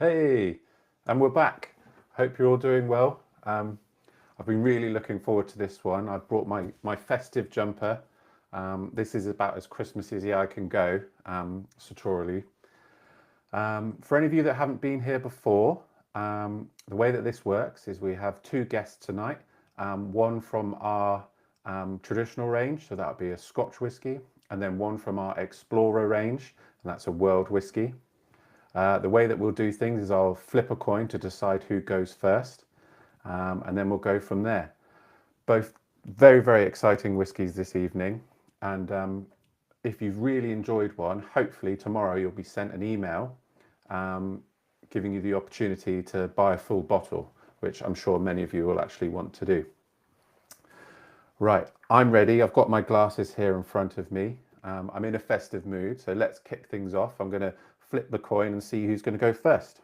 Hey, and we're back. Hope you're all doing well. I've been really looking forward to this one. I've brought my festive jumper. This is about as Christmassy as I can go, sartorially. For any of you that haven't been here before, the way that this works is we have two guests tonight. One from our traditional range, so that would be a Scotch whisky, and then one from our Explorer range, and that's a world whisky. The way that we'll do things is I'll flip a coin to decide who goes first, and then we'll go from there. Both very, very exciting whiskies this evening, and if you've really enjoyed one, hopefully tomorrow you'll be sent an email giving you the opportunity to buy a full bottle, which I'm sure many of you will actually want to do. Right, I'm ready. I've got my glasses here in front of me. I'm in a festive mood, so let's kick things off. I'm going to flip the coin and see who's going to go first.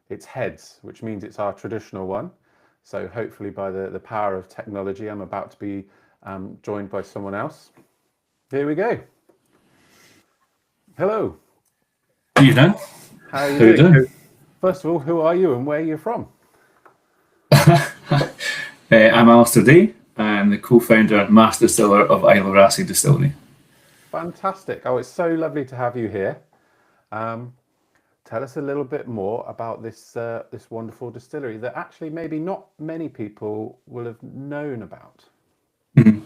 It's heads, which means it's our traditional one. So hopefully by the power of technology, I'm about to be joined by someone else. Here we go. Hello. How you doing? How are you doing? First of all, who are you and where are you from? I'm Alistair Day. I'm the co-founder and master distiller of Prakaan Raasay Distillery. Fantastic. Oh, it's so lovely to have you here. Tell us a little bit more about this wonderful distillery that actually maybe not many people will have known about. Mm-hmm.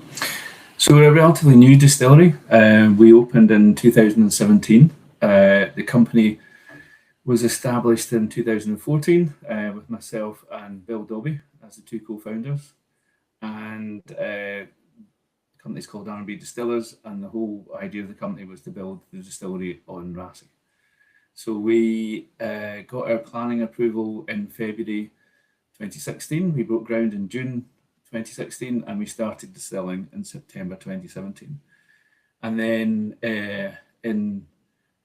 So we're a relatively new distillery. We opened in 2017. The company was established in 2014 with myself and Bill Dobby as the two co-founders. And the company's called R&B Distillers, and the whole idea of the company was to build the distillery on Raasay. So we got our planning approval in February 2016. We broke ground in June 2016, and we started distilling in September 2017. And then in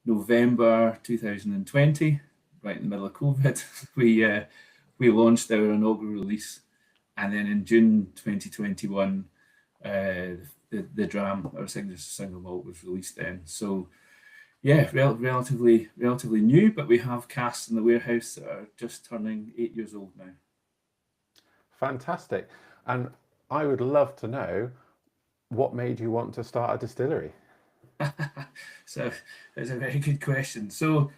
November 2020, right in the middle of COVID, we launched our inaugural release. And then in June 2021, the Dram, our signature single malt, was released then. So yeah, relatively new, but we have casks in the warehouse that are just turning 8 years old now. Fantastic. And I would love to know what made you want to start a distillery. So that's a very good question. So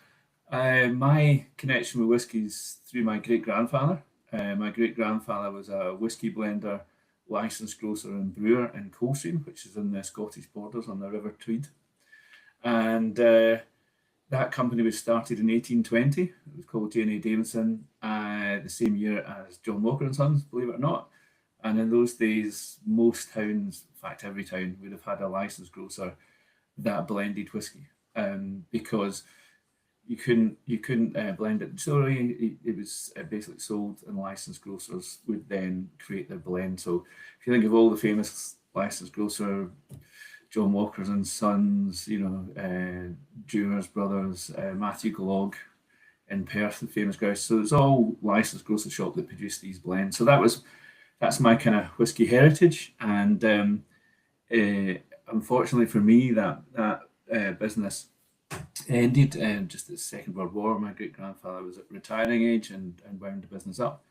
my connection with whiskey is through my great-grandfather. My great-grandfather was a whiskey blender, licensed grocer and brewer in Coldstream, which is in the Scottish borders on the River Tweed. And that company was started in 1820. It was called J&A Davison, the same year as John Walker and Sons, believe it or not. And in those days, most towns, in fact every town, would have had a licensed grocer that blended whiskey, because you couldn't blend it in distillery. It was basically sold, and licensed grocers would then create their blend. So if you think of all the famous licensed grocer, John Walker's and Sons, Dewars Brothers, Matthew Glog in Perth, the famous guys. So it's all licensed grocer shop that produce these blends. So that's my kind of whiskey heritage. And unfortunately for me, that business ended just at the Second World War. My great-grandfather was at retiring age and wound the business up.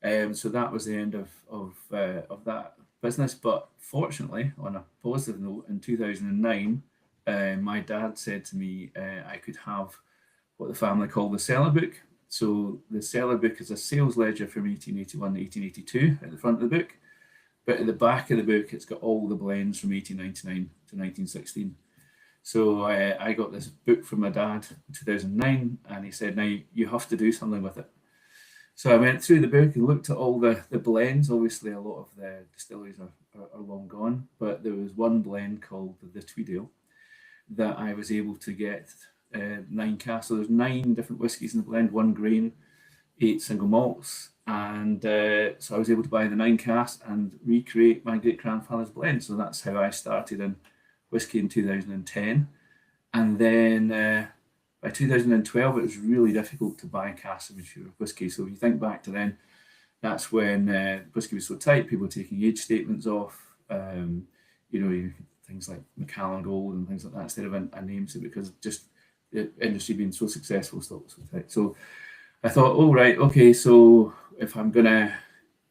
So that was the end of that business. But fortunately, on a positive note, in 2009, my dad said to me I could have what the family called the cellar book. So the cellar book is a sales ledger from 1881 to 1882 at the front of the book. But at the back of the book, it's got all the blends from 1899 to 1916. So I got this book from my dad in 2009, and he said, now you have to do something with it. So I went through the book and looked at all the blends. Obviously, a lot of the distilleries are long gone, but there was one blend called the Tweed Ale that I was able to get 9 casks. So there's 9 different whiskies in the blend, 1 grain, 8 single malts. And so I was able to buy the 9 casks and recreate my great-grandfather's blend. So that's how I started in whiskey in 2010. And then by 2012, it was really difficult to buy casks of mature whiskey. So if you think back to then, that's when whiskey was so tight, people were taking age statements off, things like Macallan Gold and things like that instead of a name, so because just the industry being so successful, so tight. So I thought, oh right, okay, so if I'm gonna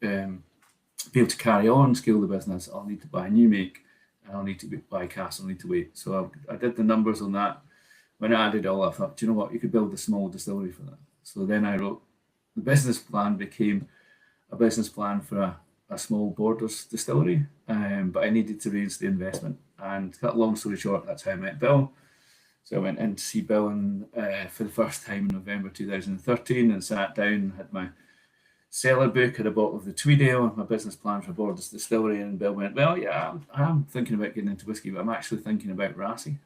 be able to carry on, scale the business, I'll need to buy a new make, and I'll need to buy cask, I'll need to wait. So I did the numbers on that. When I added all up, I thought, do you know what, you could build a small distillery for that. So then I wrote, the business plan became a business plan for a small borders distillery, but I needed to raise the investment. And cut long story short, that's how I met Bill. So I went in to see Bill for the first time in November 2013 and sat down, had my cellar book, had a bottle of the Tweedale, my business plan for Borders Distillery, and Bill went, well, yeah, I'm thinking about getting into whiskey, but I'm actually thinking about Raasay.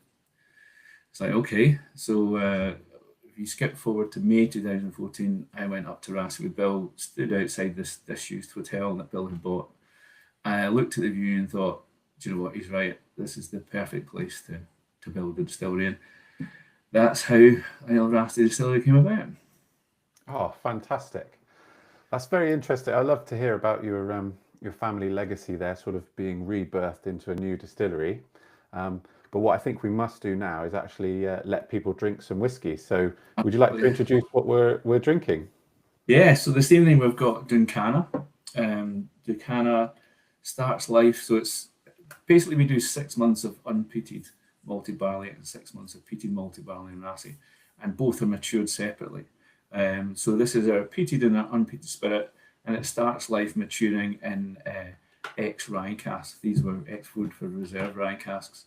It's like, okay. So if you skip forward to May 2014, I went up to Raasay with Bill, stood outside this disused hotel that Bill had bought. I looked at the view and thought, do you know what, he's right. This is the perfect place to build a distillery. And that's how Raasay Distillery came about. Oh, fantastic. That's very interesting. I love to hear about your family legacy there, sort of being rebirthed into a new distillery. But what I think we must do now is actually let people drink some whiskey. So would you like to introduce what we're drinking? Yeah, so this evening we've got Duncana. Duncana starts life, so it's basically we do 6 months of unpeated malted barley and 6 months of peated malted barley in Raasay, and both are matured separately. So this is our peated and our unpeated spirit, and it starts life maturing in ex-rye casks. These were ex-wood for reserve rye casks.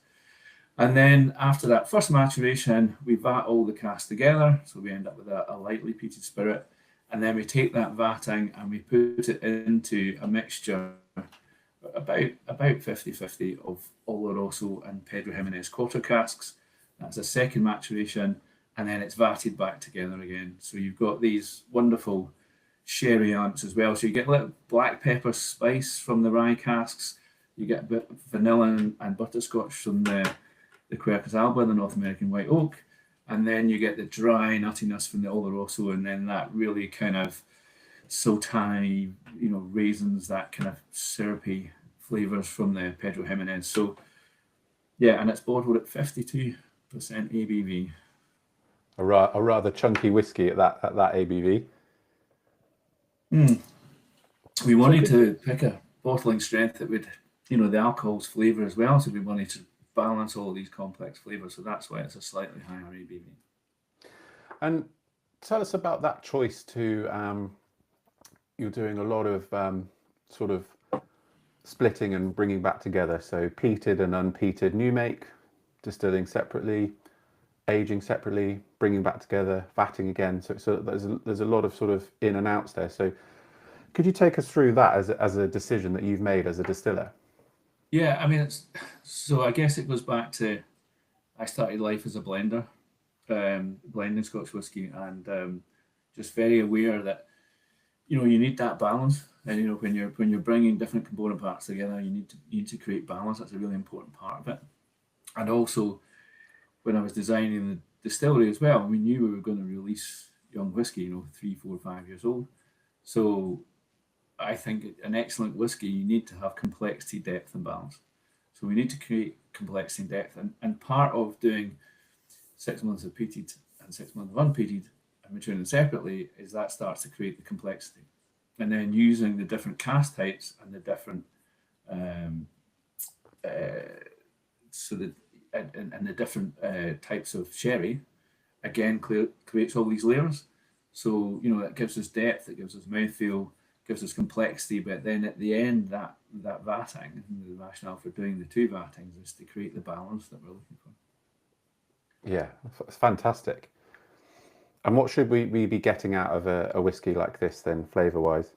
And then after that first maturation, we vat all the casks together, so we end up with a lightly peated spirit, and then we take that vatting and we put it into a mixture about 50-50 of Oloroso and Pedro Jimenez quarter casks. That's a second maturation, and then it's vatted back together again. So you've got these wonderful sherry amps as well. So you get a little black pepper spice from the rye casks. You get a bit of vanilla and butterscotch from the Quercus alba, the North American white oak. And then you get the dry nuttiness from the Oloroso, and then that really kind of sultani, raisins, that kind of syrupy flavors from the Pedro Jimenez. So yeah, and it's bottled at 52% ABV. A rather chunky whiskey at that ABV. We wanted to pick a bottling strength that would, the alcohol's flavour as well. So we wanted to balance all these complex flavours. So that's why it's a slightly higher ABV. And tell us about that choice to, you're doing a lot of sort of splitting and bringing back together. So peated and unpeated new make, distilling separately, aging separately, bringing back together, vatting again. So there's a lot of sort of in and outs there. So could you take us through that as a decision that you've made as a distiller? Yeah, I mean, so I guess it goes back to, I started life as a blender, blending Scotch whisky, and just very aware that, you need that balance. And, when you're bringing different component parts together, you need to create balance. That's a really important part of it. And also, when I was designing the distillery as well, we knew we were going to release young whiskey, 3, 4, 5 years old. So I think an excellent whiskey, you need to have complexity, depth, and balance. So we need to create complexity and depth. And part of doing 6 months of peated and 6 months of unpeated and maturing them separately is that starts to create the complexity. And then using the different cask types and the different the different types of sherry, again, creates all these layers. So, it gives us depth, it gives us mouthfeel, gives us complexity, but then at the end, that vatting, the rationale for doing the two vattings is to create the balance that we're looking for. Yeah, it's fantastic. And what should we be getting out of a whiskey like this then, flavour-wise?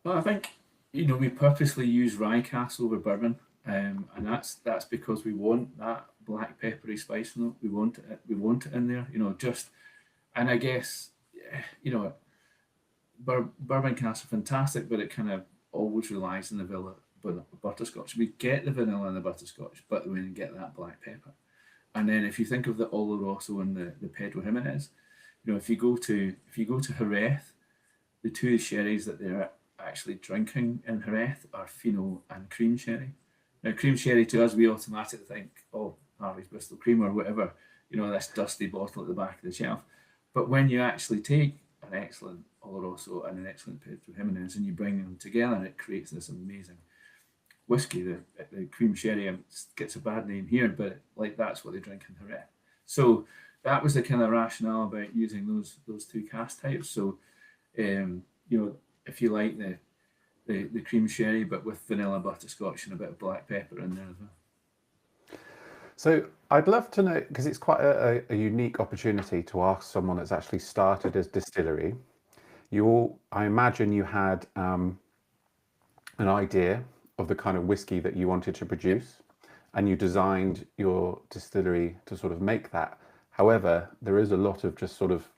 Well, I think, we purposely use rye casks over bourbon, and that's because we want that black peppery spice in it. We want it in there, and I guess, bourbon casks are fantastic, but it kind of always relies on the butterscotch. We get the vanilla and the butterscotch, but we get that black pepper. And then if you think of the Oloroso and the Pedro Jimenez, if you go to Jerez, the two sherries that they're actually drinking in Jerez are Fino and cream sherry. Now, cream sherry to us, we automatically think, oh, Harvey's Bristol Cream or whatever. this dusty bottle at the back of the shelf. But when you actually take an excellent Oloroso and an excellent Pedro Jimenez and you bring them together, it creates this amazing whiskey. The cream sherry gets a bad name here, but like that's what they drink in Jerez. So that was the kind of rationale about using those two cask types. So if you like the cream sherry, but with vanilla butterscotch and a bit of black pepper in there as well. So I'd love to know, because it's quite a unique opportunity to ask someone that's actually started as distillery. I imagine you had an idea of the kind of whiskey that you wanted to produce, and you designed your distillery to sort of make that. However, there is a lot of just sort of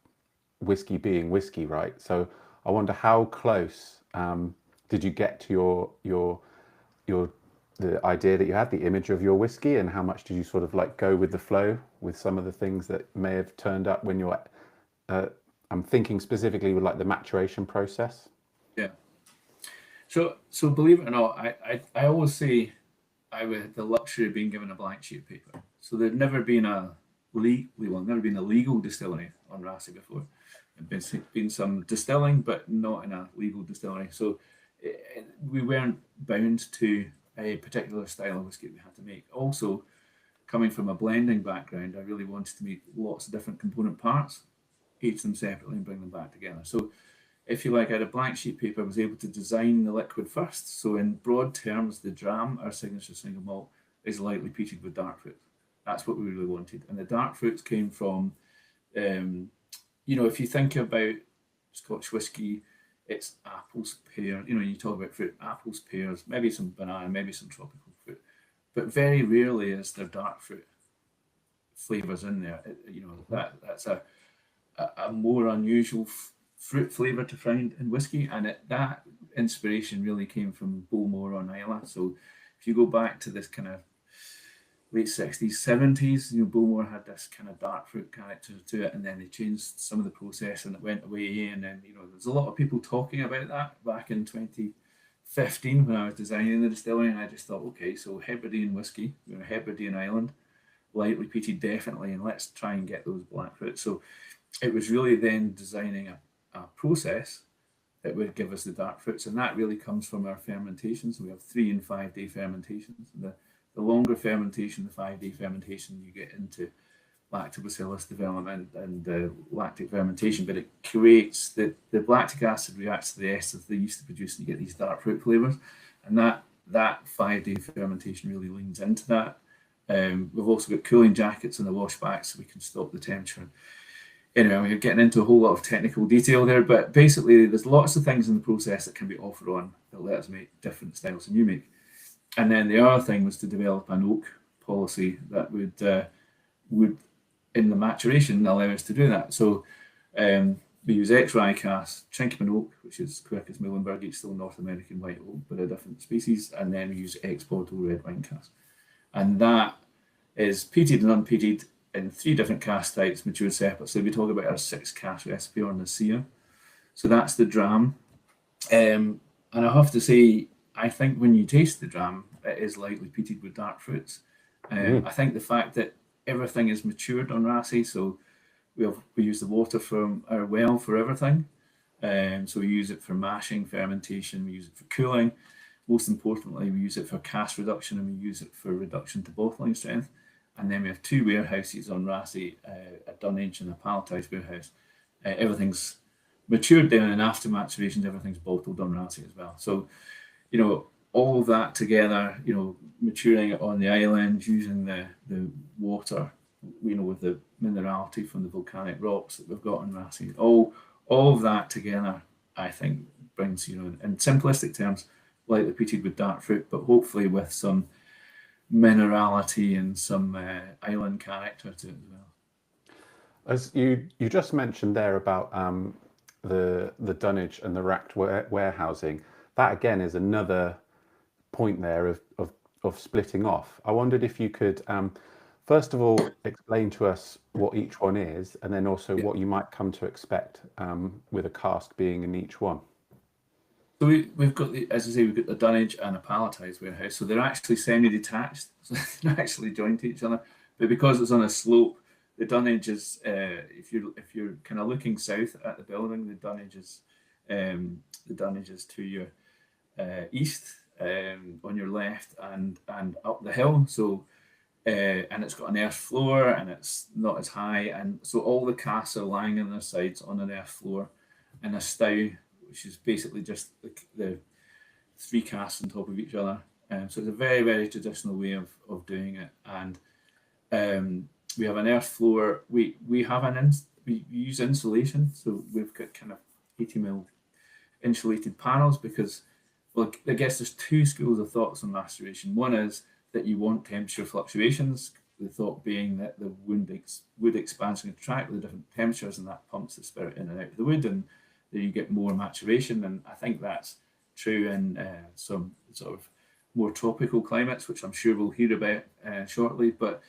whiskey being whiskey, right? So I wonder how close did you get to the idea that you had, the image of your whiskey, and how much did you sort of like go with the flow with some of the things that may have turned up when you're I'm thinking specifically with like the maturation process. Yeah. So believe it or not, I always say I had the luxury of being given a blank sheet of paper. So there'd never been a legal distillery on Raasay before. There'd been some distilling, but not in a legal distillery. So we weren't bound to a particular style of whiskey we had to make. Also, coming from a blending background, I really wanted to make lots of different component parts, age them separately and bring them back together. So if you like, I had a blank sheet of paper, I was able to design the liquid first. So in broad terms, the dram, our signature single malt, is lightly peated with dark fruit. That's what we really wanted. And the dark fruits came from, if you think about Scotch whiskey, it's apples, pears, you talk about fruit, apples, pears, maybe some banana, maybe some tropical fruit. But very rarely is there dark fruit flavors in there. That's a more unusual fruit flavor to find in whiskey, and that inspiration really came from Bowmore on Islay. So if you go back to this kind of late 60s, 70s, Bowmore had this kind of dark fruit character to it, and then they changed some of the process and it went away. And then, there's a lot of people talking about that back in 2015 when I was designing the distillery, and I just thought, okay, so Hebridean whiskey, Hebridean Island, lightly peated definitely, and let's try and get those black fruits. So it was really then designing a process that would give us the dark fruits, and that really comes from our fermentations. We have 3 and 5 day fermentations. The longer fermentation, the 5-day fermentation, you get into lactobacillus development and lactic fermentation, but it creates the lactic acid reacts to the esters they used to produce, and you get these dark fruit flavors. And that 5-day fermentation really leans into that. We've also got cooling jackets in the washback so we can stop the temperature. Anyway, we're getting into a whole lot of technical detail there, but basically there's lots of things in the process that can be offered on that let us make different styles of new make. And then the other thing was to develop an oak policy that would in the maturation allow us to do that. So we use ex-rye cask, Chinquapin oak, which is Quercus muhlenbergi, still North American white oak, but a different species, and then we use ex-Bordeaux red wine cask. And that is peated and unpeated in 3 different cask types, matured separate. So we talk about our 6 cask recipe on the Sia. So that's the dram. And I have to say, I think when you taste the dram, it is lightly peated with dark fruits. I think the fact that everything is matured on Raasay, so we use the water from our well for everything. So we use it for mashing, fermentation, we use it for cooling. Most importantly, we use it for cask reduction, and we use it for reduction to bottling strength. And then we have 2 warehouses on Raasay, a Dunwich and a palletized warehouse. Everything's matured there, and after maturation, everything's bottled on Raasay as well. So, all of that together, maturing it on the island, using the water, with the minerality from the volcanic rocks that we've got on Raasay, all of that together, I think, brings, in simplistic terms, lightly peated with dark fruit, but hopefully with some minerality and some island character to it as well. As you just mentioned there about the dunnage and the racked warehousing, that again is another point there of splitting off. I wondered if you could first of all explain to us what each one is, and then also what you might come to expect with a cask being in each one. So we've got as I say, we've got the dunnage and a palletized warehouse. So they're actually semi-detached, so they're actually joined to each other. But because it's on a slope, the dunnage is if you're kind of looking south at the building, the dunnage is to your east, on your left, and up the hill. So and it's got an earth floor, and it's not as high, and so all the casks are lying on their sides on an earth floor, and a stow, which is basically just the three casks on top of each other. So it's a very, very traditional way of doing it. And we have an earth floor. We use insulation, so we've got kind of 80 mm insulated panels, because, well, I guess there's two schools of thoughts on maceration. One is that you want temperature fluctuations, the thought being that the wood expands and contracts with different temperatures, and that pumps the spirit in and out of the wood, and then you get more maturation. And I think that's true in some sort of more tropical climates, which I'm sure we'll hear about shortly. But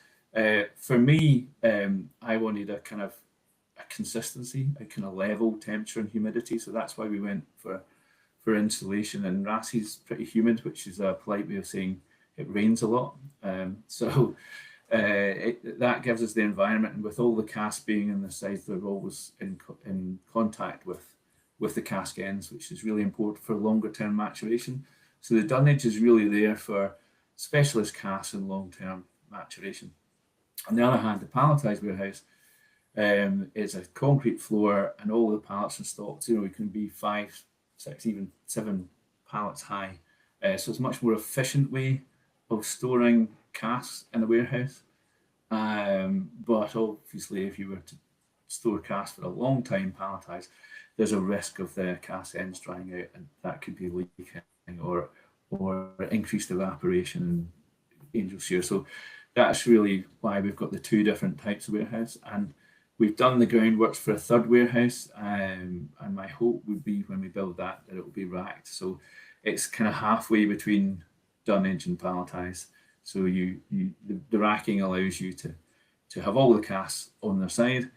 for me, I wanted a kind of a consistency, a kind of level temperature and humidity. So that's why we went for insulation. And Raasay's pretty humid, which is a polite way of saying it rains a lot. So that gives us the environment. And with all the casks being in the sides, they're always in contact with the cask ends, which is really important for longer term maturation. So the dunnage is really there for specialist casks and long term maturation. On the other hand, the palletized warehouse is a concrete floor, and all the pallets are stocked. You know, it can be 5, 6, even 7 pallets high. So it's a much more efficient way of storing casks in a warehouse. But obviously, if you were to store casks for a long time palletized, there's a risk of the cask ends drying out, and that could be leaking or increased evaporation and angel share. So that's really why we've got the two different types of warehouse. And we've done the groundworks for a third warehouse, and my hope would be when we build that it will be racked. So it's kind of halfway between dunnage and palletized. So the racking allows you to have all the casks on their side,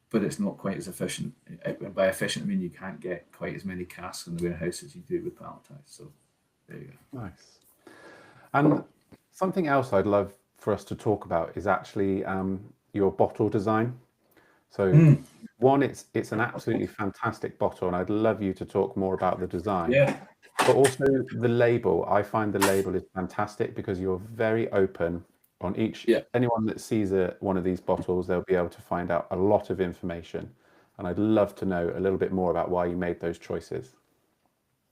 but it's not quite as efficient. By efficient, I mean you can't get quite as many casks in the warehouse as you do with palletized. So there you go. Nice. And something else I'd love for us to talk about is actually your bottle design. So one, it's an absolutely fantastic bottle, and I'd love you to talk more about the design. Yeah. But also the label. I find the label is fantastic because you're very open on each. Yeah. Anyone that sees one of these bottles, they'll be able to find out a lot of information. And I'd love to know a little bit more about why you made those choices.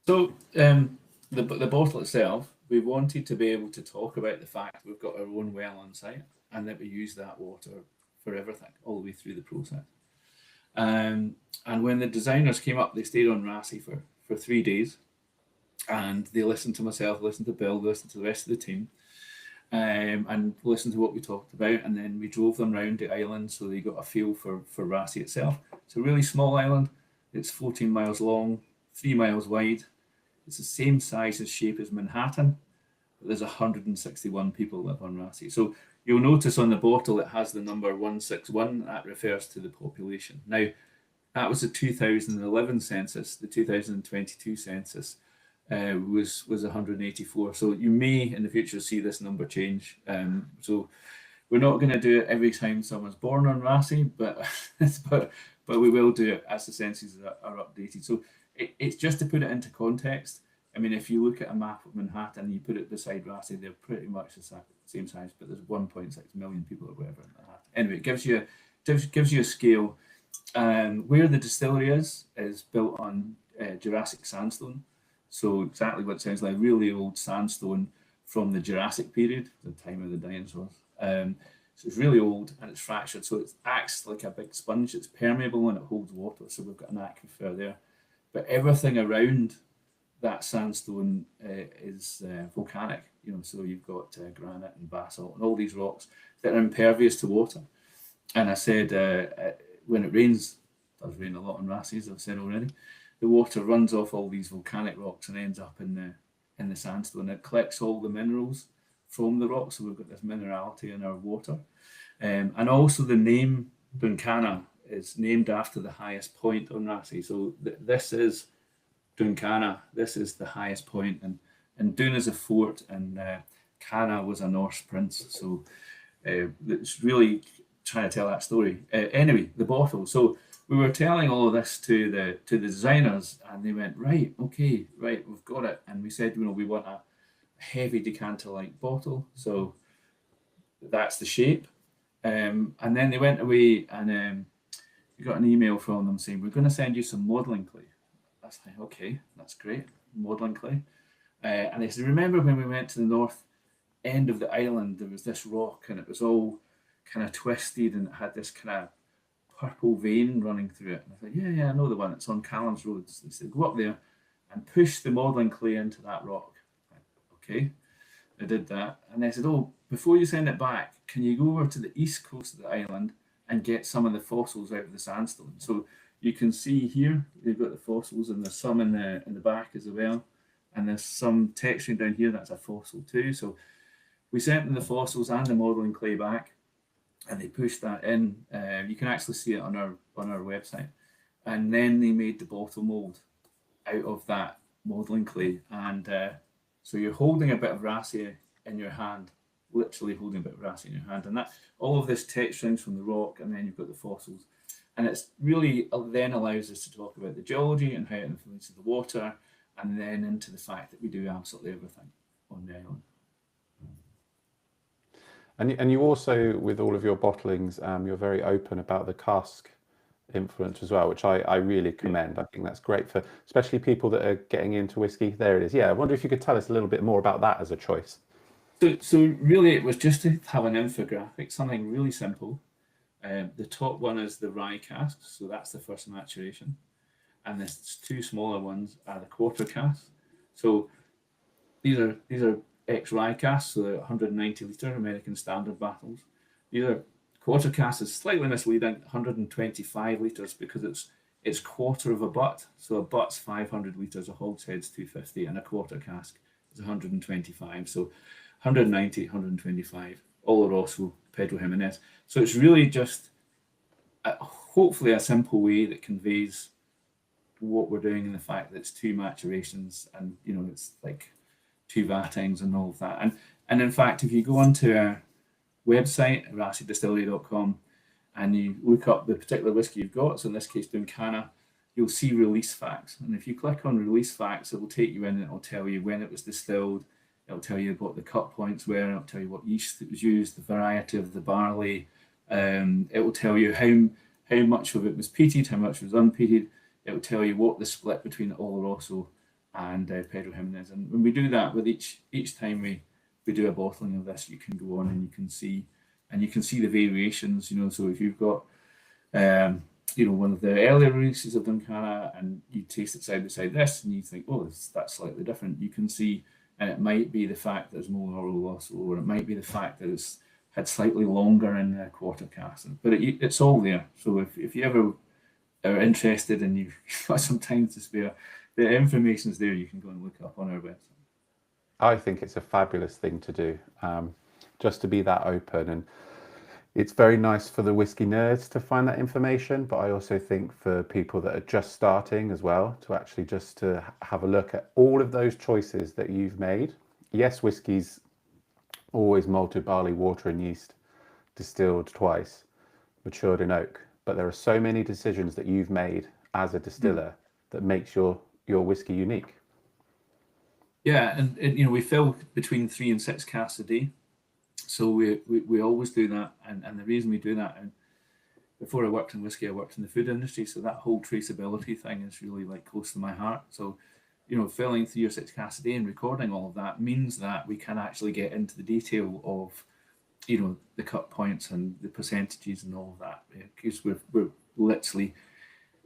So the bottle itself, we wanted to be able to talk about the fact we've got our own well on site, and that we use that water for everything, all the way through the process. And when the designers came up, they stayed on Raasay for 3 days, and they listened to myself, listened to Bill, listened to the rest of the team, and listened to what we talked about. And then we drove them around the island, so they got a feel for Raasay itself. It's a really small island. It's 14 miles long, 3 miles wide. It's the same size and shape as Manhattan, but there's 161 people live on Raasay. So you'll notice on the bottle it has the number 161. That refers to the population. Now, that was the 2011 census. The 2022 census was 184. So you may in the future see this number change. So we're not going to do it every time someone's born on Raasay, but we will do it as the censuses are updated. So it's just to put it into context. I mean, if you look at a map of Manhattan and you put it beside Raasay, they're pretty much the same size, but there's 1.6 million people or whatever in Manhattan. Anyway, it gives you a scale. Where the distillery is built on Jurassic sandstone. So exactly what it sounds like, really old sandstone from the Jurassic period, the time of the dinosaurs. So it's really old and it's fractured. So it acts like a big sponge. It's permeable and it holds water. So we've got an aquifer there. But everything around that sandstone is volcanic. You know, so you've got granite and basalt and all these rocks that are impervious to water. And I said when it rains, it does rain a lot on Raasay, as I've said already. The water runs off all these volcanic rocks and ends up in the sandstone. It collects all the minerals from the rocks, so we've got this minerality in our water. And also the name Duncana is named after the highest point on Raasay. So this is Duncana. This is the highest point, and Dun is a fort, and Cana was a Norse prince. So it's really trying to tell that story. Anyway, the bottle. So we were telling all of this to the designers, and they went, right, okay, right, we've got it. And we said, we want a heavy decanter-like bottle. So that's the shape. And then they went away, and we got an email from them saying, we're going to send you some modelling clay. That's like, okay, that's great, modelling clay. And they said, remember when we went to the north end of the island, there was this rock, and it was all kind of twisted, and it had this kind of purple vein running through it. And I thought, yeah, I know the one. It's on Callum's Road. So they said, go up there and push the modelling clay into that rock. Okay, I did that. And they said, oh, before you send it back, can you go over to the east coast of the island and get some of the fossils out of the sandstone? So you can see here, they've got the fossils, and there's some in the back as well. And there's some texturing down here that's a fossil too. So we sent them the fossils and the modelling clay back, and they pushed that in. You can actually see it on our website. And then they made the bottle mold out of that modelling clay. And so you're holding a bit of Raasay in your hand, literally holding a bit of Raasay in your hand. And that all of this texturing from the rock, and then you've got the fossils. And it's really then allows us to talk about the geology and how it influences the water, and then into the fact that we do absolutely everything on the island. And you also, with all of your bottlings, you're very open about the cask influence as well, which I really commend. I think that's great for especially people that are getting into whiskey. There it is. Yeah, I wonder if you could tell us a little bit more about that as a choice. So really, it was just to have an infographic, something really simple. The top one is the rye cask, so that's the first maturation, and the two smaller ones are the quarter casks. So these are ex-rye casks, so they're 190 litre American standard bottles. These are quarter casks is slightly misleading, 125 litres, because it's quarter of a butt. So a butt's 500 litres, a hogshead's 250, and a quarter cask is 125. So 190, 125, Oloroso, Pedro Jimenez. So it's really just hopefully a simple way that conveys what we're doing, and the fact that it's two maturations, and it's like two vatings and all of that. And in fact, if you go onto our website, raasaydistillery.com, and you look up the particular whiskey you've got, so in this case Duncana, you'll see release facts. And if you click on release facts, it will take you in, and it will tell you when it was distilled, it'll tell you what the cut points were, it'll tell you what yeast that was used, the variety of the barley. It will tell you how much of it was peated, how much was unpeated. It will tell you what the split between Oloroso and Pedro Jimenez. And when we do that with each time we do a bottling of this, you can go on and you can see the variations. So if you've got one of the earlier releases of Duncana, and you taste it side by side this, and you think, oh, that's slightly different, you can see. And it might be the fact that there's more Oloroso, or it might be the fact that it's had slightly longer in the quarter cask. But it's all there. So if you ever are interested and you've got some time to spare, the information's there. You can go and look up on our website. I think it's a fabulous thing to do, just to be that open. And it's very nice for the whiskey nerds to find that information, but I also think for people that are just starting as well, to actually just to have a look at all of those choices that you've made. Yes, whiskey's always malted barley, water and yeast, distilled twice, matured in oak. But there are so many decisions that you've made as a distiller that makes your whiskey unique. Yeah, and we fill between 3 and 6 casks a day. So we always do that, and the reason we do that, and before I worked in whiskey, I worked in the food industry, so that whole traceability thing is really like close to my heart. So, filling 3 or 6 casks a day and recording all of that means that we can actually get into the detail of, the cut points and the percentages and all of that, because we're literally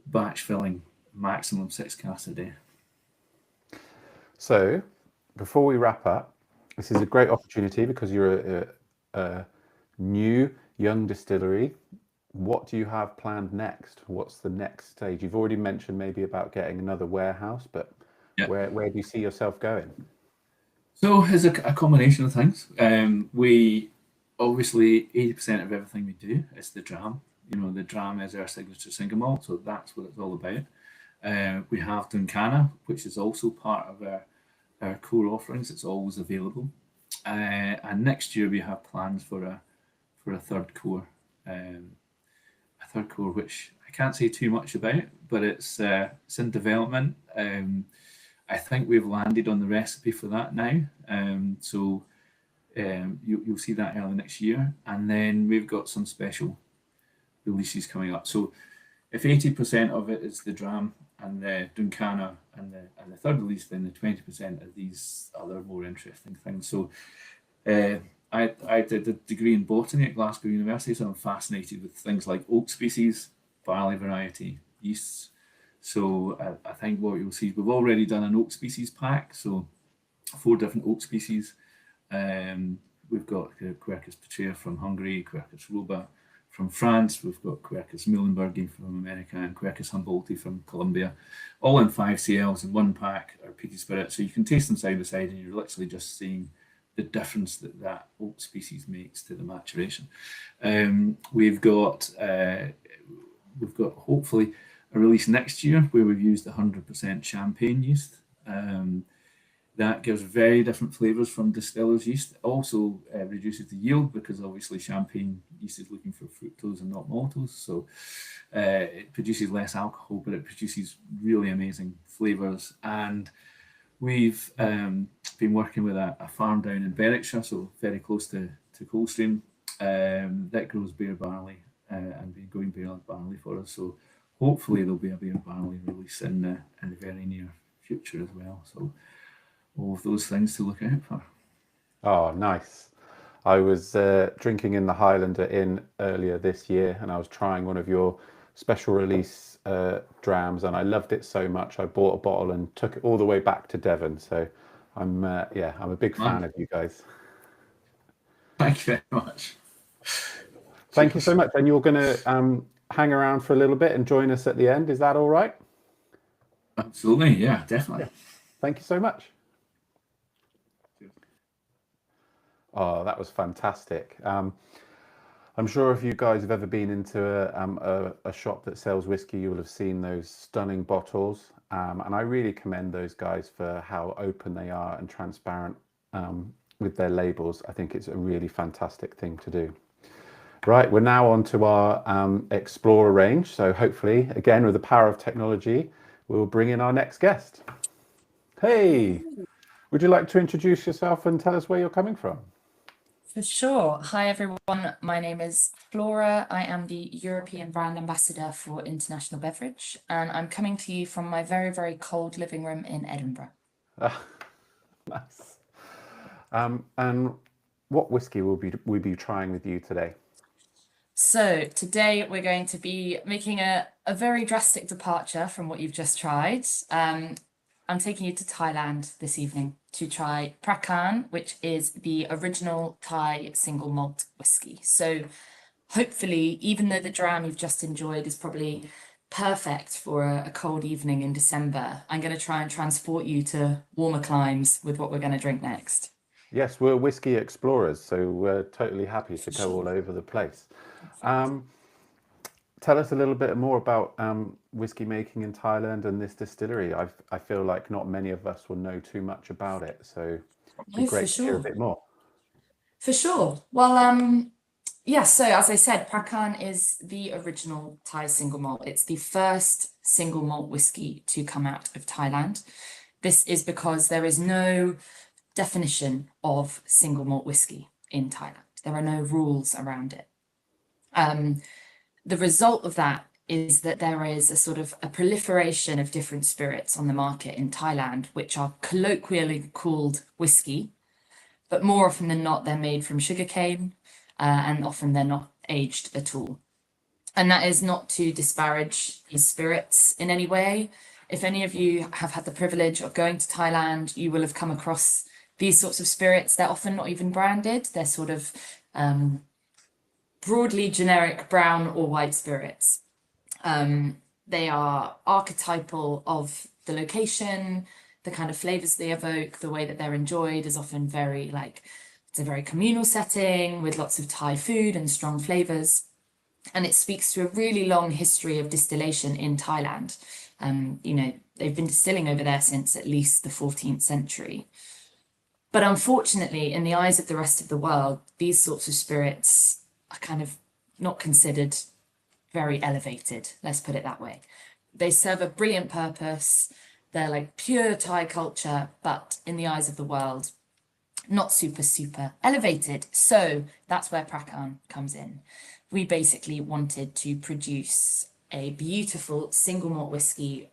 batch filling maximum 6 casks a day. So, before we wrap up, this is a great opportunity because you're a new, young distillery. What do you have planned next? What's the next stage? You've already mentioned maybe about getting another warehouse, but where do you see yourself going? So it's a combination of things. We obviously 80% of everything we do is the dram. The dram is our signature single malt, so that's what it's all about. We have Duncana, which is also part of our core offerings. It's always available. And next year we have plans for a third core. a third core, which I can't say too much about, but it's in development. I think we've landed on the recipe for that now. You'll see that early next year. And then we've got some special releases coming up. So if 80% of it is the dram and the Duncana and the third release, then the 20% are these other more interesting things. So I did a degree in botany at Glasgow University, so I'm fascinated with things like oak species, barley variety, yeasts. So I think what you'll see is we've already done an oak species pack, so 4 different oak species. We've got Quercus patria from Hungary, Quercus roba from France, we've got Quercus muhlenbergi from America, and Quercus humboldti from Colombia, all in 5 CLs in 1 pack, or peaty spirit. So you can taste them side by side, and you're literally just seeing the difference that oak species makes to the maturation. We've got hopefully a release next year where we've used 100% champagne yeast. That gives very different flavors from distiller's yeast. Also reduces the yield because obviously champagne yeast is looking for fructose and not maltose. So it produces less alcohol, but it produces really amazing flavors. And we've been working with a farm down in Berwickshire, so very close to Coldstream, that grows beer barley and been growing beer barley for us. So hopefully there'll be a beer barley release in the very near future as well. So all of those things to look out for. Oh, nice. I was drinking in the Highlander Inn earlier this year, and I was trying one of your special release drams, and I loved it so much I bought a bottle and took it all the way back to Devon. So I'm a big fan of you guys. Thank you very much. Thank you so much. And you're going to hang around for a little bit and join us at the end. Is that all right? Absolutely. Yeah, definitely. Yeah. Thank you so much. Oh, that was fantastic. I'm sure if you guys have ever been into a shop that sells whiskey, you will have seen those stunning bottles. And I really commend those guys for how open they are and transparent with their labels. I think it's a really fantastic thing to do. Right, we're now on to our Explorer range. So hopefully, again, with the power of technology, we'll bring in our next guest. Hey, would you like to introduce yourself and tell us where you're coming from? For sure. Hi, everyone. My name is Flora. I am the European brand ambassador for International Beverage, and I'm coming to you from my very, very cold living room in Edinburgh. Nice. And what whiskey will we be trying with you today? So today we're going to be making a very drastic departure from what you've just tried. I'm taking you to Thailand this evening to try Prakaan, which is the original Thai single malt whiskey. So hopefully, even though the dram you've just enjoyed is probably perfect for a cold evening in December, I'm going to try and transport you to warmer climes with what we're going to drink next. Yes, we're whiskey explorers, so we're totally happy to go all over the place. Tell us a little bit more about whiskey making in Thailand and this distillery. I feel like not many of us will know too much about it, so it'd be great to hear a bit more. For sure. Well, yeah, so as I said, Prakaan is the original Thai single malt. It's the first single malt whiskey to come out of Thailand. This is because there is no definition of single malt whiskey in Thailand. There are no rules around it. The result of that is that there is a sort of a proliferation of different spirits on the market in Thailand, which are colloquially called whiskey, but more often than not, they're made from sugarcane, and often they're not aged at all. And that is not to disparage these spirits in any way. If any of you have had the privilege of going to Thailand, you will have come across these sorts of spirits. They're often not even branded. They're sort of broadly generic brown or white spirits. They are archetypal of the location, the kind of flavors they evoke, the way that they're enjoyed is often very it's a very communal setting with lots of Thai food and strong flavors. And it speaks to a really long history of distillation in Thailand. They've been distilling over there since at least the 14th century. But unfortunately, in the eyes of the rest of the world, these sorts of spirits are kind of not considered very elevated, let's put it that way. They serve a brilliant purpose. They're like pure Thai culture, but in the eyes of the world, not super elevated. So that's where Prakaan comes in. We basically wanted to produce a beautiful single malt whiskey,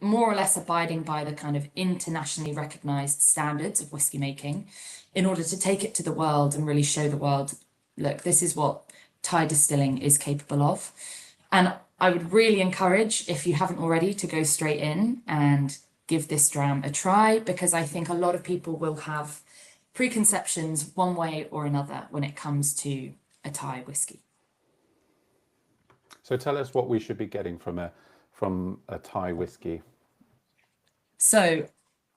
more or less abiding by the kind of internationally recognized standards of whiskey making, in order to take it to the world and really show the world, look, this is what Thai distilling is capable of. And I would really encourage, if you haven't already, to go straight in and give this dram a try, because I think a lot of people will have preconceptions one way or another when it comes to a Thai whiskey. So tell us what we should be getting from a Thai whiskey. So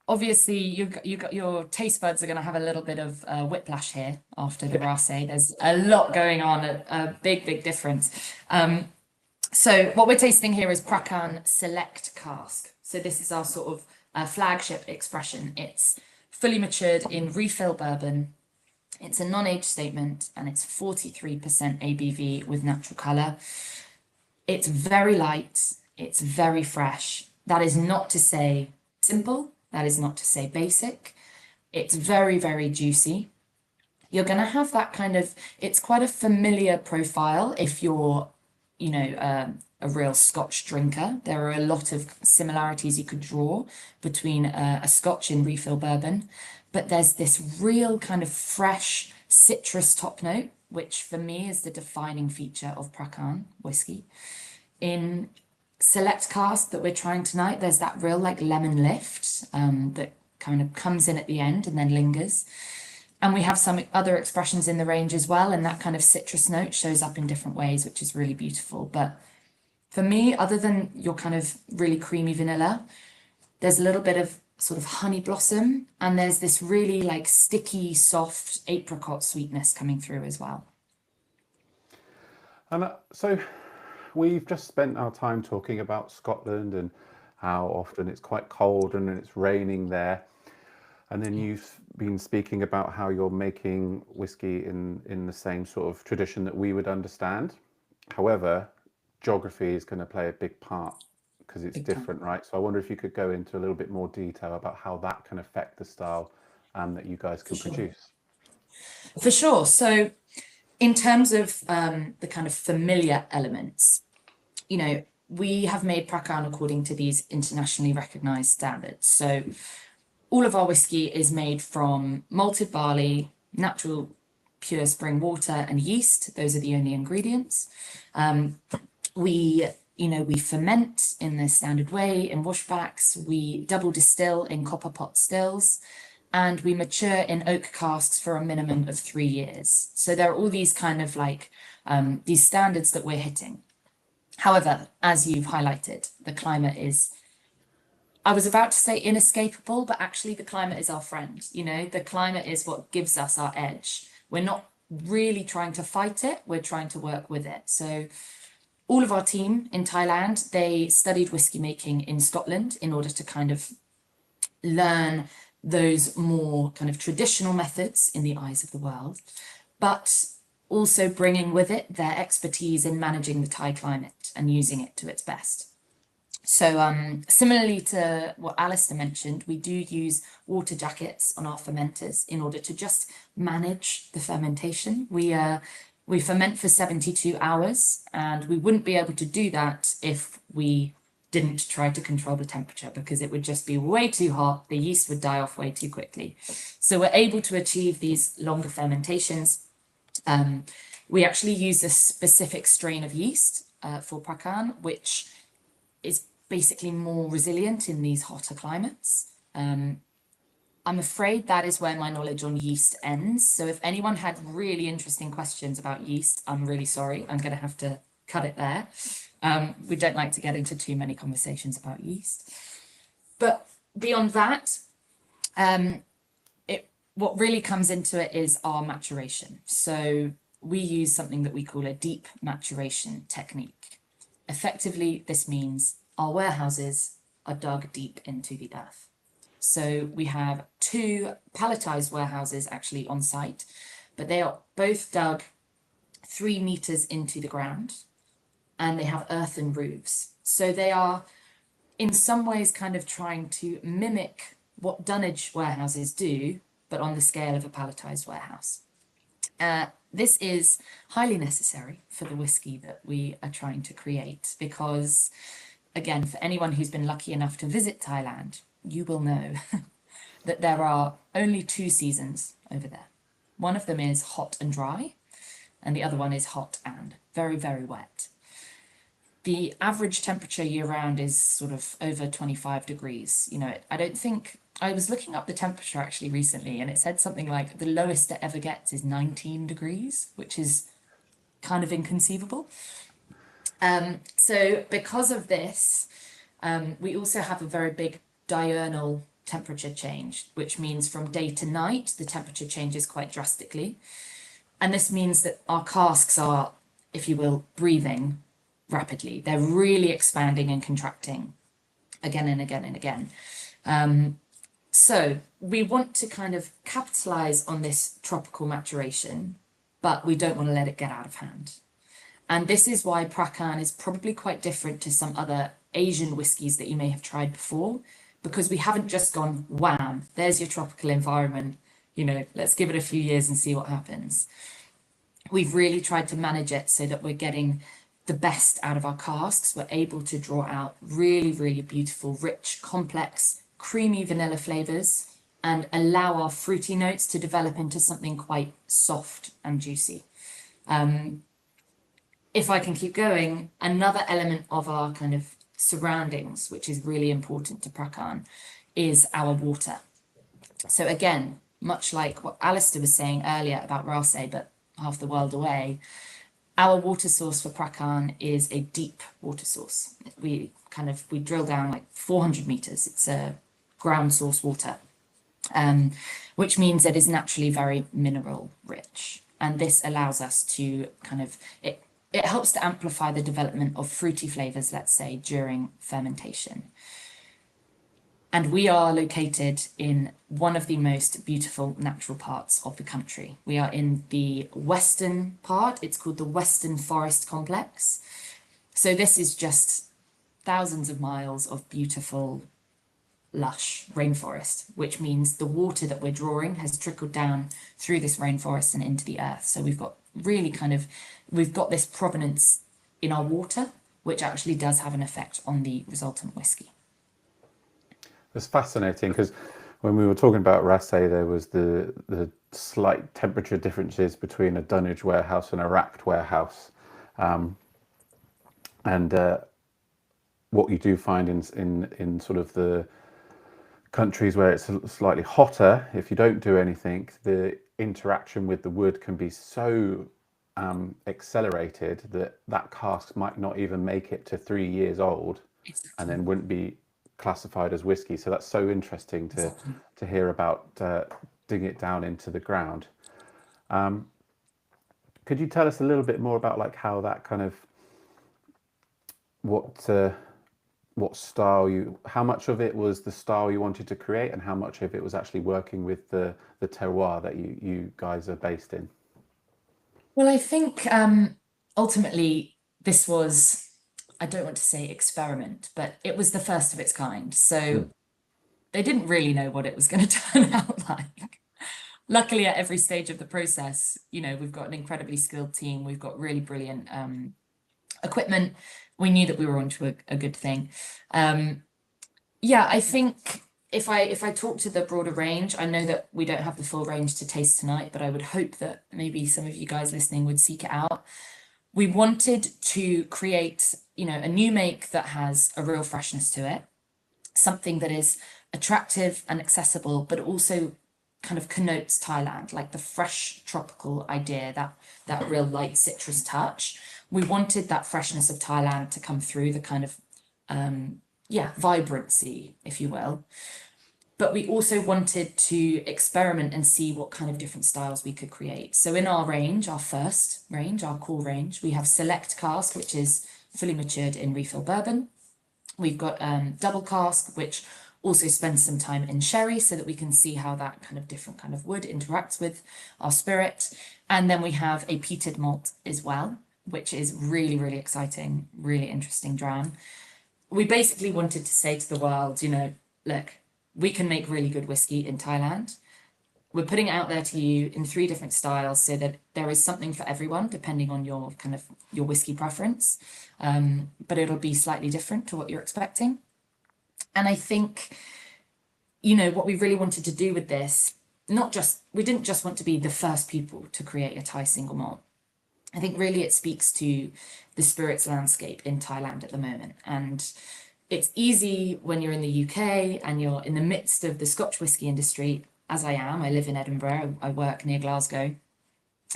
obviously you got your taste buds are going to have a little bit of whiplash here after the Raasay. There's a lot going on, a big difference. So what we're tasting here is Prakaan Select Cask. So this is our sort of flagship expression. It's fully matured in refill bourbon. It's a non-age statement, and it's 43% ABV with natural colour. It's very light. It's very fresh. That is not to say simple. That is not to say basic. It's very juicy. You're going to have that kind of, it's quite a familiar profile if you're, you know, a real Scotch drinker. There are a lot of similarities you could draw between a Scotch and refill bourbon, but there's this real kind of fresh citrus top note, which for me is the defining feature of Prakaan whiskey. In Select Cask that we're trying tonight, there's that real like lemon lift that kind of comes in at the end and then lingers. And we have some other expressions in the range as well, and that kind of citrus note shows up in different ways, which is really beautiful. But for me, other than your kind of really creamy vanilla, there's a little bit of sort of honey blossom, and there's this really like sticky, soft apricot sweetness coming through as well. And so we've just spent our time talking about Scotland and how often it's quite cold and it's raining there. And then you've been speaking about how you're making whiskey in the same sort of tradition that we would understand. However, geography is going to play a big part because it's different, right? So I wonder if you could go into a little bit more detail about how that can affect the style that you guys can produce. For sure. So in terms of the kind of familiar elements, you know, we have made Prakaan according to these internationally recognized standards. So all of our whiskey is made from malted barley, natural pure spring water, and yeast. Those are the only ingredients. We ferment in the standard way in washbacks. We double distill in copper pot stills, and we mature in oak casks for a minimum of 3 years. So there are all these kind of like these standards that we're hitting. However, as you've highlighted, the climate is, I was about to say inescapable, but actually the climate is our friend. You know, the climate is what gives us our edge. We're not really trying to fight it. We're trying to work with it. So all of our team in Thailand, they studied whiskey making in Scotland in order to kind of learn those more kind of traditional methods in the eyes of the world, but also bringing with it their expertise in managing the Thai climate and using it to its best. So similarly to what Alistair mentioned, we do use water jackets on our fermenters in order to just manage the fermentation. We ferment for 72 hours, and we wouldn't be able to do that if we didn't try to control the temperature, because it would just be way too hot. The yeast would die off way too quickly. So we're able to achieve these longer fermentations. We actually use a specific strain of yeast for Prakaan, which is basically more resilient in these hotter climates. I'm afraid that is where my knowledge on yeast ends. So if anyone had really interesting questions about yeast, I'm really sorry. I'm going to have to cut it there. We don't like to get into too many conversations about yeast. But beyond that, what really comes into it is our maturation. So we use something that we call a deep maturation technique. Effectively, this means our warehouses are dug deep into the earth. So we have 2 palletized warehouses actually on site, but they are both dug 3 meters into the ground, and they have earthen roofs. So they are in some ways kind of trying to mimic what dunnage warehouses do, but on the scale of a palletized warehouse. This is highly necessary for the whiskey that we are trying to create because, again, for anyone who's been lucky enough to visit Thailand, you will know that there are only 2 seasons over there. One of them is hot and dry, and the other one is hot and very, very wet. The average temperature year round is sort of over 25 degrees. You know, I don't think, I was looking up the temperature actually recently, and it said something like the lowest it ever gets is 19 degrees, which is kind of inconceivable. So because of this, we also have a very big diurnal temperature change, which means from day to night, the temperature changes quite drastically. And this means that our casks are, if you will, breathing rapidly. They're really expanding and contracting again and again and again. So we want to kind of capitalize on this tropical maturation, but we don't want to let it get out of hand. And this is why Prakaan is probably quite different to some other Asian whiskies that you may have tried before, because we haven't just gone, wham, there's your tropical environment, you know, let's give it a few years and see what happens. We've really tried to manage it so that we're getting the best out of our casks. We're able to draw out really, really beautiful, rich, complex, creamy vanilla flavors and allow our fruity notes to develop into something quite soft and juicy. If I can keep going, another element of our kind of surroundings, which is really important to Prakaan, is our water. So again, much like what Alistair was saying earlier about Raasay, but half the world away, our water source for Prakaan is a deep water source. We drill down like 400 meters. It's a ground source water, which means it is naturally very mineral rich. And this allows us to it helps to amplify the development of fruity flavors, let's say, during fermentation. And we are located in one of the most beautiful natural parts of the country. We are in the western part. It's called the Western Forest Complex. So this is just thousands of miles of beautiful, lush rainforest, which means the water that we're drawing has trickled down through this rainforest and into the earth. So we've got we've got this provenance in our water, which actually does have an effect on the resultant whiskey. It's fascinating because when we were talking about Raasay, there was the slight temperature differences between a dunnage warehouse and a racked warehouse. What you do find in sort of the countries where it's slightly hotter, if you don't do anything, the interaction with the wood can be so accelerated that cask might not even make it to 3 years old, and then wouldn't be classified as whiskey. So that's so interesting to hear about digging it down into the ground. Could you tell us a little bit more about like how that kind of what style how much of it was the style you wanted to create and how much of it was actually working with the terroir that you guys are based in? Well, I think ultimately this was, I don't want to say experiment, but it was the first of its kind. So they didn't really know what it was going to turn out like. Luckily, at every stage of the process, you know, we've got an incredibly skilled team. We've got really brilliant equipment. We knew that we were onto a good thing. Yeah, I think if I talk to the broader range, I know that we don't have the full range to taste tonight, but I would hope that maybe some of you guys listening would seek it out. We wanted to create, you know, a new make that has a real freshness to it, something that is attractive and accessible, but also kind of connotes Thailand, like the fresh tropical idea, that real light citrus touch. We wanted that freshness of Thailand to come through, the kind of vibrancy, if you will. But we also wanted to experiment and see what kind of different styles we could create. So in our range, our first range, our core range, we have Select Cask, which is fully matured in refill bourbon. We've got Double Cask, which also spend some time in sherry so that we can see how that kind of different kind of wood interacts with our spirit. And then we have a peated malt as well, which is really, really exciting, really interesting dram. We basically wanted to say to the world, you know, look, we can make really good whiskey in Thailand. We're putting it out there to you in 3 different styles so that there is something for everyone, depending on your kind of your whiskey preference. But it'll be slightly different to what you're expecting. And I think, you know, what we really wanted to do with this, we didn't just want to be the first people to create a Thai single malt. I think really it speaks to the spirits landscape in Thailand at the moment. And it's easy when you're in the UK and you're in the midst of the Scotch whisky industry, as I am. I live in Edinburgh, I work near Glasgow,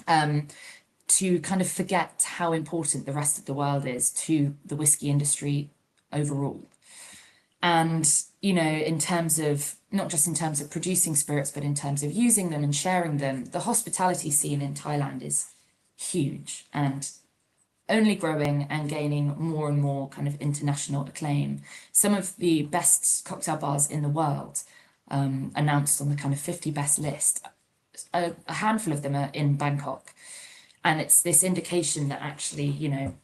to kind of forget how important the rest of the world is to the whisky industry overall. And, you know, in terms of, not just in terms of producing spirits, but in terms of using them and sharing them, the hospitality scene in Thailand is huge and only growing and gaining more and more kind of international acclaim. Some of the best cocktail bars in the world, announced on the kind of 50 best list, a handful of them are in Bangkok. And it's this indication that actually, you know,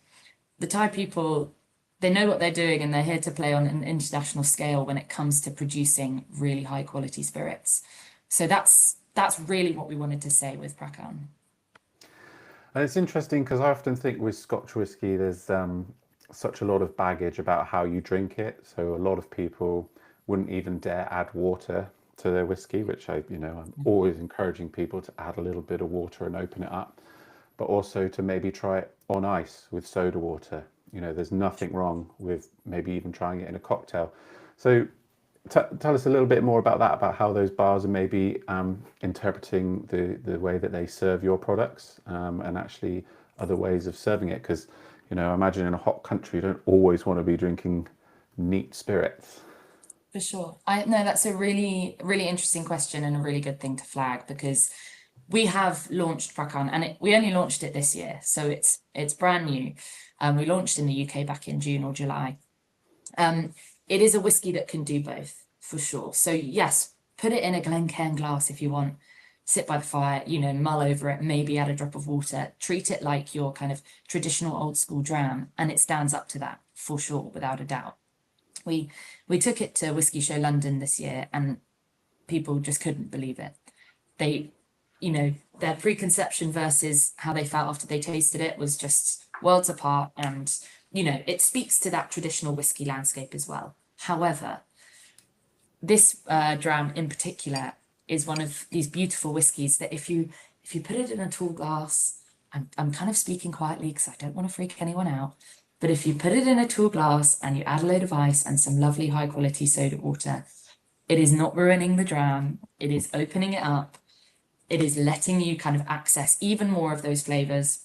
the Thai people, they know what they're doing and they're here to play on an international scale when it comes to producing really high quality spirits. So that's really what we wanted to say with Prakaan. And it's interesting because I often think with Scotch whisky, there's such a lot of baggage about how you drink it. So a lot of people wouldn't even dare add water to their whiskey, which I'm always encouraging people to add a little bit of water and open it up, but also to maybe try it on ice with soda water. You know, there's nothing wrong with maybe even trying it in a cocktail. So tell us a little bit more about that, about how those bars are maybe interpreting the way that they serve your products, and actually other ways of serving it. Because, you know, I imagine in a hot country, you don't always want to be drinking neat spirits. For sure. No, that's a really, really interesting question and a really good thing to flag, because we have launched Prakaan and we only launched it this year. So it's brand new. We launched in the UK back in June or July. It is a whiskey that can do both, for sure. So yes, put it in a Glencairn glass if you want, sit by the fire, you know, mull over it, maybe add a drop of water, treat it like your kind of traditional old school dram, and it stands up to that, for sure, without a doubt. We took it to Whisky Show London this year and people just couldn't believe it. They, you know, their preconception versus how they felt after they tasted it was just worlds apart. And, you know, it speaks to that traditional whiskey landscape as well. However, this dram in particular is one of these beautiful whiskies that if you put it in a tall glass, I'm kind of speaking quietly because I don't want to freak anyone out, but if you put it in a tall glass and you add a load of ice and some lovely high quality soda water, it is not ruining the dram. It is opening it up. It is letting you kind of access even more of those flavors.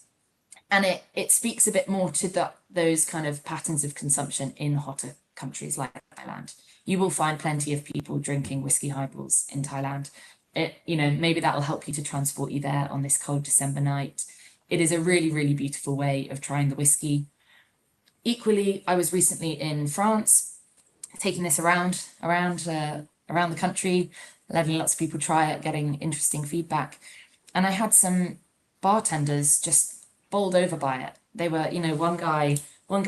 And it speaks a bit more to those kind of patterns of consumption in hotter countries like Thailand. You will find plenty of people drinking whiskey highballs in Thailand. You know, maybe that will help you to transport you there on this cold December night. It is a really, really beautiful way of trying the whiskey. Equally, I was recently in France, taking this around the country, letting lots of people try it, getting interesting feedback. And I had some bartenders just bowled over by it. They were, you know, one guy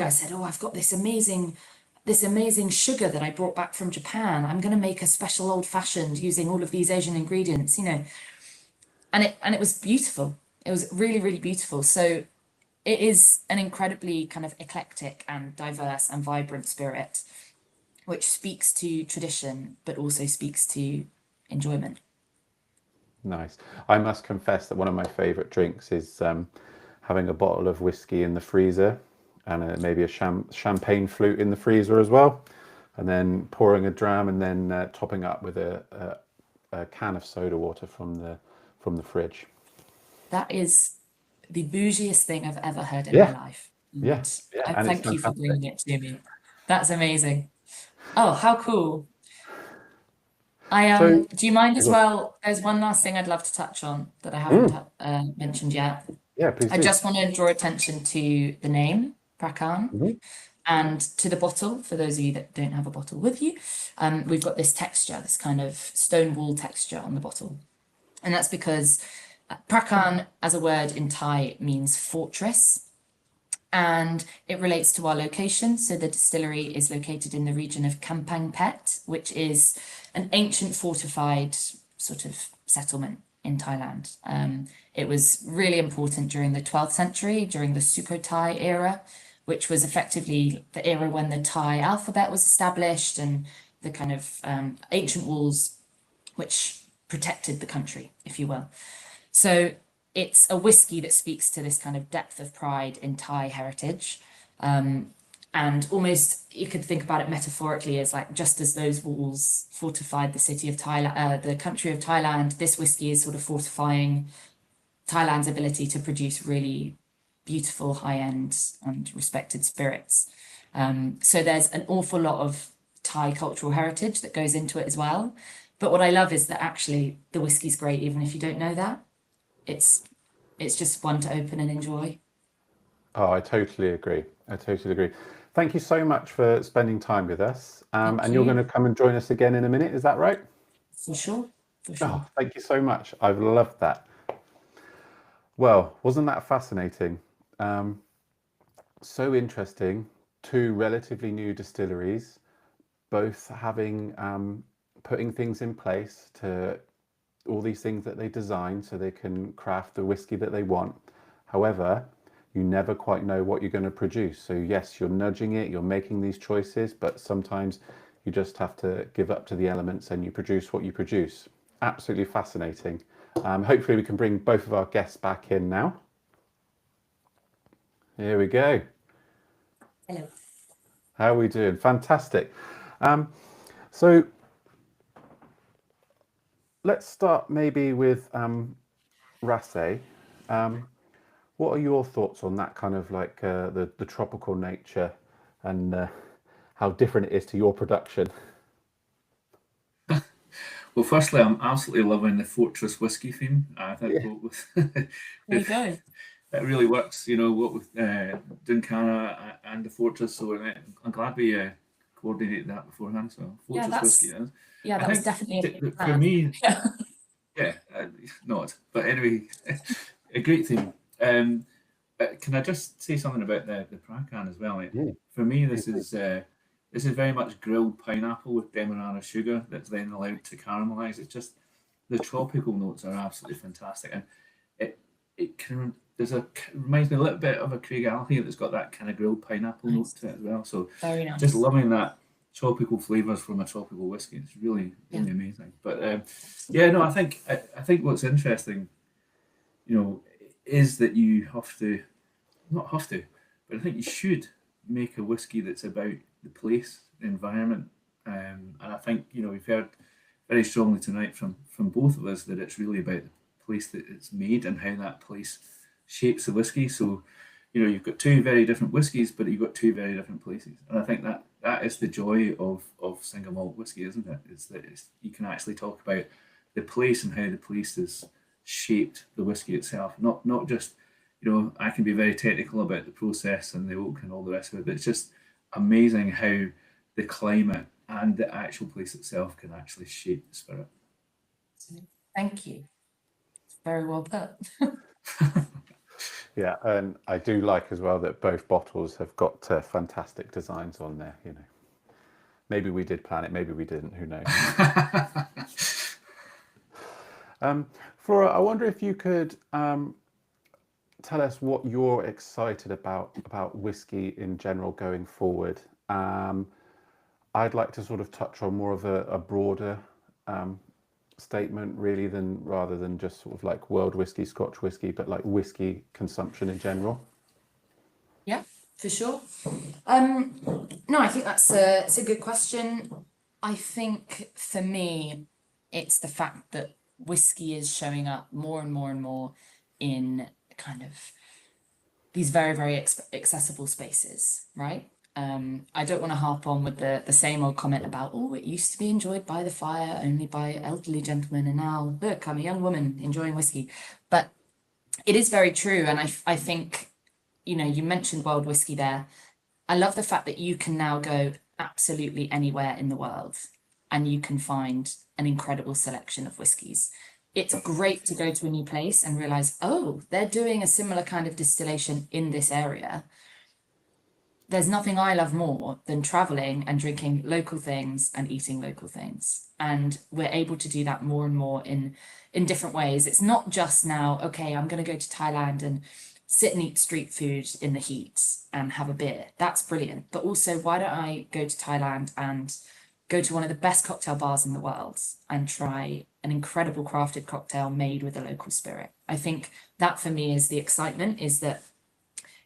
said, "Oh, I've got this amazing sugar that I brought back from Japan. I'm going to make a special old fashioned using all of these Asian ingredients," you know. And it was beautiful. It was really, really beautiful. So it is an incredibly kind of eclectic and diverse and vibrant spirit, which speaks to tradition, but also speaks to enjoyment. Nice. I must confess that one of my favorite drinks is having a bottle of whiskey in the freezer and maybe a champagne flute in the freezer as well, and then pouring a dram and then topping up with a can of soda water from the fridge. That is the bougiest thing I've ever heard in my life. Yes. Yeah. I thank you for bringing it to me. That's amazing. Oh, how cool. Do you mind as well? There's one last thing I'd love to touch on that I haven't mentioned yet. Yeah, please. I just want to draw attention to the name Prakaan. And to the bottle, for those of you that don't have a bottle with you, we've got this texture, this kind of stone wall texture on the bottle. And that's because Prakaan as a word in Thai means fortress, and it relates to our location. So the distillery is located in the region of Kampang Phet, which is an ancient fortified sort of settlement in Thailand. It was really important during the 12th century, during the Sukhothai era, which was effectively the era when the Thai alphabet was established and the kind of ancient walls which protected the country, if you will. So it's a whiskey that speaks to this kind of depth of pride in Thai heritage. And almost you could think about it metaphorically as like, just as those walls fortified the city of Thailand, the country of Thailand, this whiskey is sort of fortifying Thailand's ability to produce really beautiful, high-end and respected spirits. So there's an awful lot of Thai cultural heritage that goes into it as well. But what I love is that actually the whiskey's great, even if you don't know that. It's just one to open and enjoy. Oh, I totally agree. I totally agree. Thank you so much for spending time with us. And you're going to come and join us again in a minute, is that right? For sure. For sure. Oh, thank you so much. I've loved that. Well, wasn't that fascinating? So interesting. Two relatively new distilleries, both having putting things in place to all these things that they design so they can craft the whiskey that they want. However, you never quite know what you're going to produce. So yes, you're nudging it, you're making these choices, but sometimes you just have to give up to the elements and you produce what you produce. Absolutely fascinating. Hopefully we can bring both of our guests back in now. Here we go. Hello. How are we doing? Fantastic. So let's start maybe with Raasay. What are your thoughts on that kind of like the tropical nature and how different it is to your production? Well, firstly, I'm absolutely loving the Fortress whiskey theme. I think There you go. it really works, you know, what with Dunkana and the Fortress. So I'm glad we coordinated that beforehand. So Fortress whiskey is. Yeah, that was definitely a plan. For me, yeah, not. But anyway, a great theme. Can I just say something about the Prakaan as well? For me, this is very much grilled pineapple with demerara sugar that's then allowed to caramelize. It's just the tropical notes are absolutely fantastic, and it reminds me a little bit of a Craig Alley that's got that kind of grilled pineapple note to it as well. So very nice. Just loving that tropical flavors from a tropical whiskey. It's really amazing. But I think what's interesting, you know, is that you not have to, but I think you should make a whiskey that's about the place, the environment. And I think, you know, we've heard very strongly tonight from both of us that it's really about the place that it's made and how that place shapes the whiskey. So, you know, you've got two very different whiskies, but you've got two very different places. And I think that is the joy of single malt whiskey, isn't it? Is that you can actually talk about the place and how the place has shaped the whiskey itself. Not just, you know, I can be very technical about the process and the oak and all the rest of it, but it's just amazing how the climate and the actual place itself can actually shape the spirit. Thank you. Very well put. Yeah, and I do like as well that both bottles have got fantastic designs on there. You know, maybe we did plan it, maybe we didn't. Who knows? Flora, I wonder if you could tell us what you're excited about whiskey in general going forward. I'd like to sort of touch on more of a broader statement really rather than just sort of like world whiskey, Scotch whiskey, but like whiskey consumption in general. Yeah, for sure. No, I think it's a good question. I think for me, it's the fact that whiskey is showing up more and more and more in kind of these very, very accessible spaces, right? I don't want to harp on with the same old comment about, oh, it used to be enjoyed by the fire only by elderly gentlemen, and now look, I'm a young woman enjoying whiskey. But it is very true, and I think, you know, you mentioned world whiskey there. I love the fact that you can now go absolutely anywhere in the world and you can find an incredible selection of whiskies. It's great to go to a new place and realize, oh, they're doing a similar kind of distillation in this area. There's nothing I love more than traveling and drinking local things and eating local things. And we're able to do that more and more in different ways. It's not just now, okay, I'm going to go to Thailand and sit and eat street food in the heat and have a beer. That's brilliant. But also, why don't I go to Thailand and go to one of the best cocktail bars in the world and try an incredible crafted cocktail made with a local spirit? I think that for me is the excitement, is that,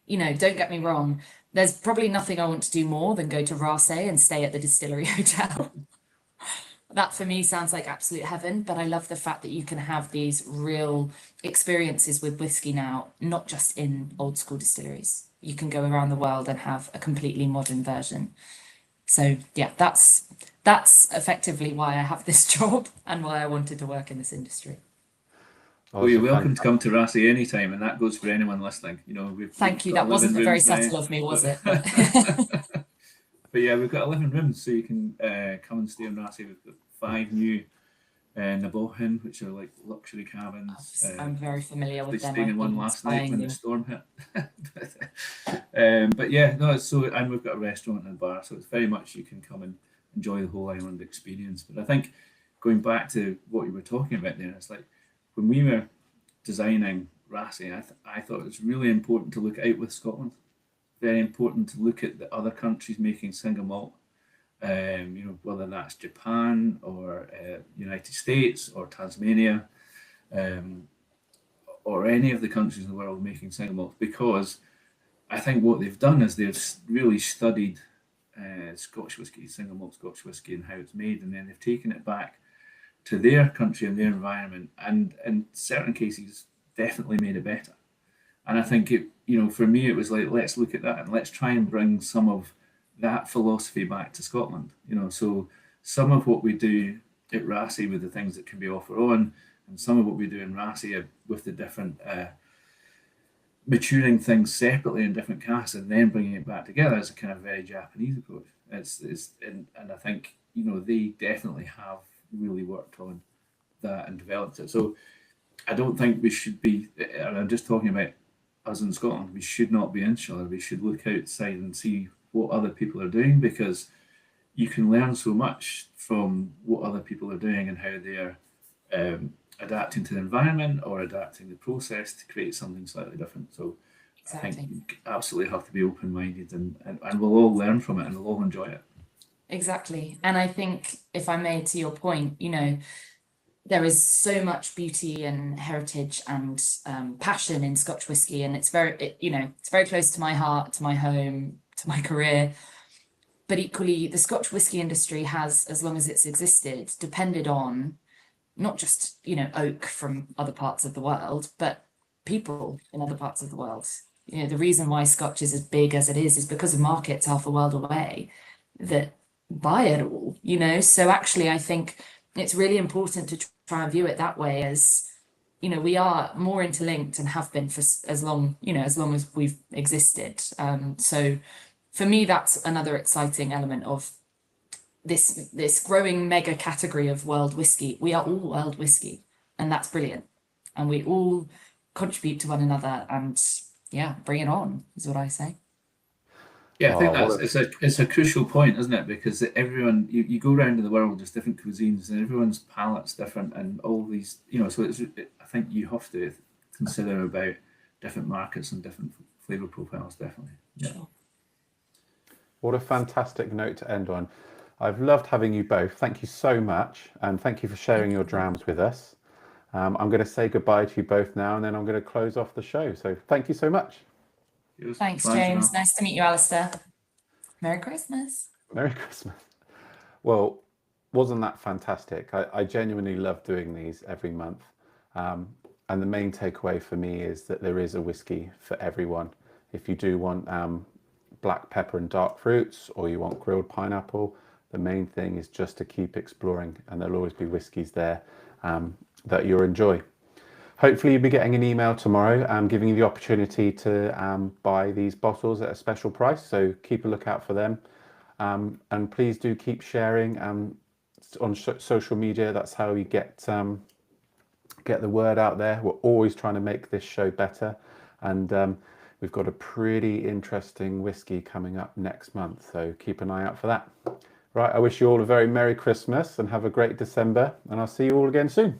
you know, don't get me wrong, there's probably nothing I want to do more than go to Raasay and stay at the distillery hotel. That for me sounds like absolute heaven, but I love the fact that you can have these real experiences with whiskey now, not just in old school distilleries. You can go around the world and have a completely modern version. So yeah, that's effectively why I have this job and why I wanted to work in this industry. Well, you're welcome to come to Raasay anytime, and that goes for anyone listening. You know, Thank you. That wasn't very subtle of me, was it? But yeah, we've got 11 rooms, so you can come and stay in Raasay. We've got 5 new Nabohin, which are like luxury cabins. I'm very familiar with them. Staying in one last night when the storm hit. But yeah, no, it's so, and we've got a restaurant and a bar, so it's very much you can come and enjoy the whole island experience. But I think going back to what you were talking about there, it's like when we were designing Raasay, I thought it was really important to look out with Scotland. Very important to look at the other countries making single malt. You know, whether that's Japan or United States or Tasmania, or any of the countries in the world making single malt, because I think what they've done is they've really studied Scotch whisky, single malt Scotch whisky, and how it's made, and then they've taken it back to their country and their environment, and in certain cases definitely made it better. And I think it, you know, for me it was like, let's look at that and let's try and bring some of that philosophy back to Scotland. You know, so some of what we do at Raasay with the things that can be offered on, and some of what we do in Raasay with the different maturing things separately in different casks and then bringing it back together is a kind of very Japanese approach. And I think, you know, they definitely have really worked on that and developed it. So I don't think we should be, and I'm just talking about us in Scotland, we should not be insular. We should look outside and see what other people are doing, because you can learn so much from what other people are doing and how they're adapting to the environment or adapting the process to create something slightly different. So exactly. I think you absolutely have to be open-minded, and we'll all learn from it and we'll all enjoy it. Exactly. And I think, if I may, to your point, you know, there is so much beauty and heritage and passion in Scotch whisky, and it's very, it's very close to my heart, to my home, to my career. But equally, the Scotch whisky industry has, as long as it's existed, depended on not just, you know, oak from other parts of the world, but people in other parts of the world. You know, the reason why Scotch is as big as it is because of markets half a world away that buy it all, you know. So actually, I think it's really important to try and view it that way, as, you know, we are more interlinked and have been for as long, you know, as long as we've existed. So for me, that's another exciting element of this growing mega category of world whiskey. We are all world whiskey, and that's brilliant. And we all contribute to one another, and yeah, bring it on, is what I say. Yeah, I think it's a crucial point, isn't it? Because everyone, you go around in the world, there's different cuisines, and everyone's palate's different, and all these, you know. So I think you have to consider about different markets and different flavor profiles, definitely. Yeah. Sure. What a fantastic note to end on. I've loved having you both. Thank you so much, and thank you for sharing your drams with us. I'm going to say goodbye to you both now, and then I'm going to close off the show. So thank you so much. Thanks, James. Nice to meet you, Alistair. Merry Christmas. Merry Christmas. Well, wasn't that fantastic? I genuinely love doing these every month. And the main takeaway for me is that there is a whiskey for everyone. If you do want black pepper and dark fruits, or you want grilled pineapple, the main thing is just to keep exploring, and there'll always be whiskies there that you'll enjoy. hopefully you'll be getting an email tomorrow giving you the opportunity to buy these bottles at a special price. So keep a lookout for them. And please do keep sharing on social media. That's how you get the word out there. We're always trying to make this show better. And we've got a pretty interesting whiskey coming up next month. So keep an eye out for that. Right, I wish you all a very Merry Christmas and have a great December. And I'll see you all again soon.